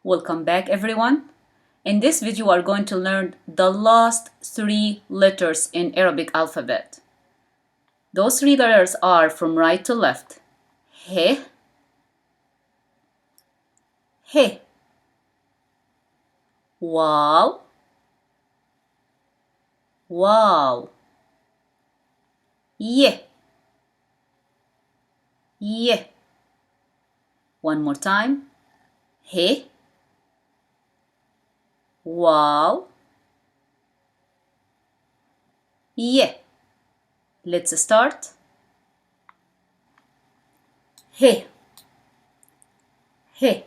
Welcome back, everyone. In this video, we are going to learn the last 3 letters in Arabic alphabet. Those 3 letters are from right to left. He, he, wow, wow, ye, ye. One more time. He, wow, ye. Let's start. He, he.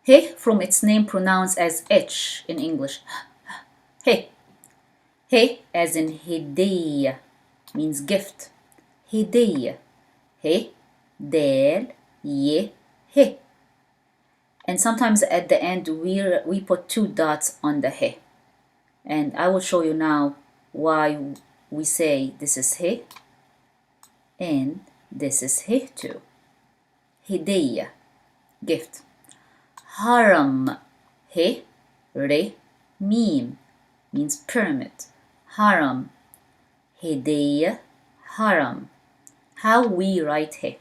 He, from its name pronounced as H in English. He. He, as in hidiyah, means gift. Hidiyah. He, del, ye, he. And sometimes at the end we put 2 dots on the he. And I will show you now why we say this is he and this is he too. Hidiyah, gift. Ha-rem, he, re, mim, means pyramid. Ha-rem, hidiyah, ha-rem. How we write he?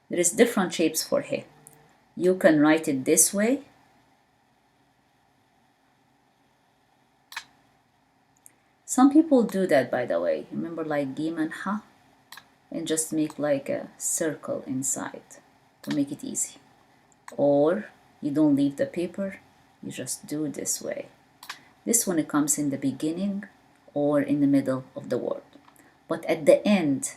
There is different shapes for he. You can write it this way. Some people do that, by the way. Remember, like gim and ha, and just make like a circle inside to make it easy. Or you don't leave the paper, you just do this way. This one, it comes in the beginning or in the middle of the word. But at the end,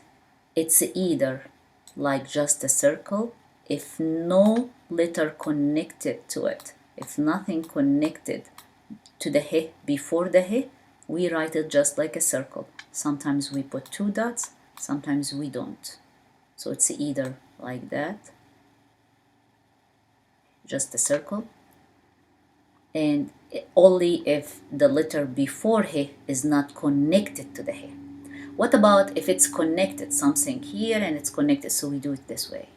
it's either like just a circle, if no letter connected to it, if nothing connected to the he before the he, we write it just like a circle. Sometimes we put 2 dots, sometimes we don't. So it's either like that, just a circle, and only if the letter before he is not connected to the he. What about if it's connected, something here and it's connected, so we do it this way.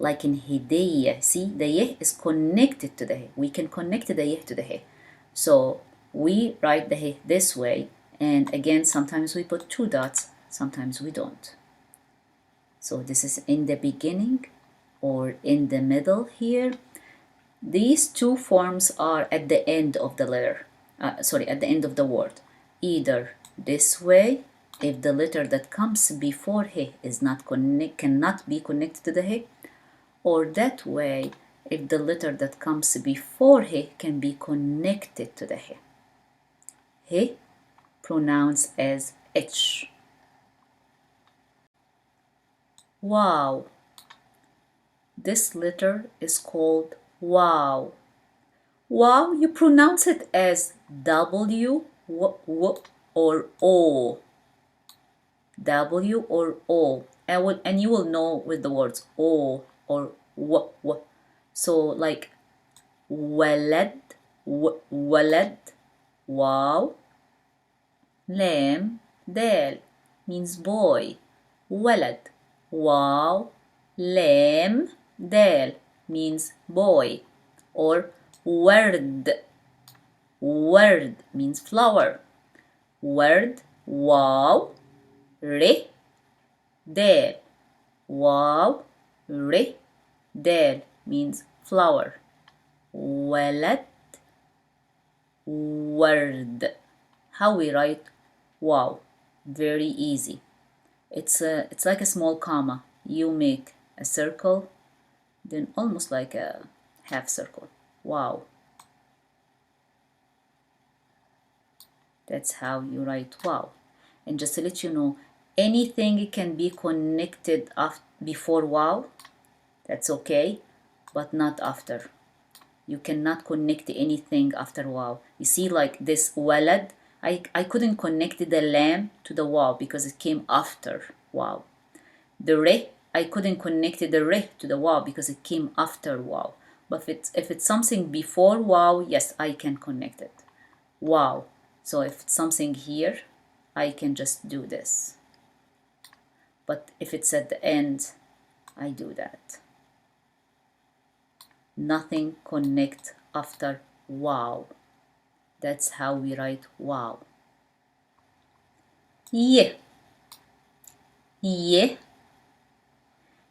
Like in hidayah, see, the yeh is connected to the he. We can connect the yeh to the he. So we write the he this way, and again, sometimes we put 2 dots, sometimes we don't. So this is in the beginning or in the middle here. These 2 forms are at the end of the letter, at the end of the word. Either this way, if the letter that comes before he is not cannot be connected to the he, or that way, if the letter that comes before he can be connected to the he. He, pronounced as H. Wow. This letter is called wow. Wow, you pronounce it as W, w, or O. W or O. And you will know with the words O or w. So like walad, walad, wow. Lam, dal, means boy. Walad, wow. Lam, dal, means boy. Or word, word means flower. Word, wow. Re, dal, wow. Re, dal means flower. Walad, word. How we write wow? Very easy. It's like a small comma. You make a circle, then almost like a half circle. Wow. That's how you write wow. And just to let you know, anything can be connected before wow. That's okay, but not after. You cannot connect anything after wow. You see, like this walad, I couldn't connect the lamb to the wow because it came after wow. The re, I couldn't connect the re to the wow because it came after wow. But if it's something before wow, yes, I can connect it. Wow. So if it's something here, I can just do this. But if it's at the end, I do that. Nothing connect after wow. That's how we write wow. Ye. Ye.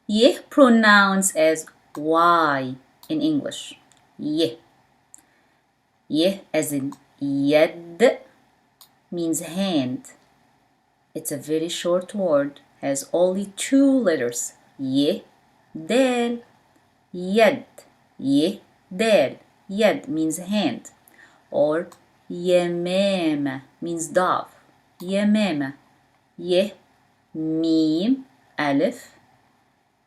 Ye pronounced as Y in English. Ye. Ye as in yed means hand. It's a very short word, has only 2 letters. Ye, del, yed. Ye, del, yed means hand. Or yemamه means dove. Yemamه. Ye, mim, alif,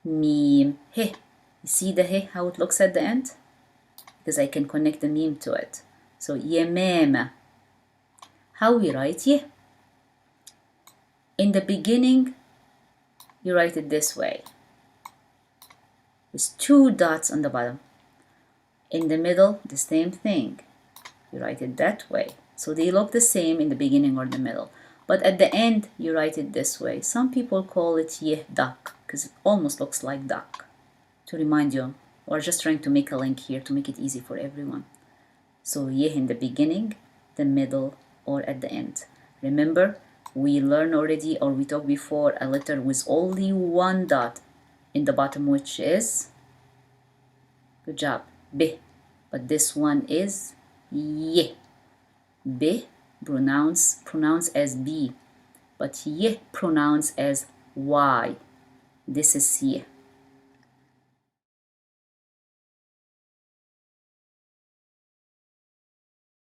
mim, he. You see the he, how it looks at the end? Because I can connect the mim to it. So yemamه. How we write ye? In the beginning, you write it this way, with 2 dots on the bottom. In the middle, the same thing. You write it that way. So they look the same in the beginning or the middle. But at the end, you write it this way. Some people call it yeh duck, because it almost looks like duck. To remind you, or just trying to make a link here to make it easy for everyone. So yeh in the beginning, the middle, or at the end. Remember, we learned already, or we talked before, a letter with only 1 dot in the bottom, which is, good job, B. But this one is ye. B pronounced as B, but ye pronounced as Y. This is ye.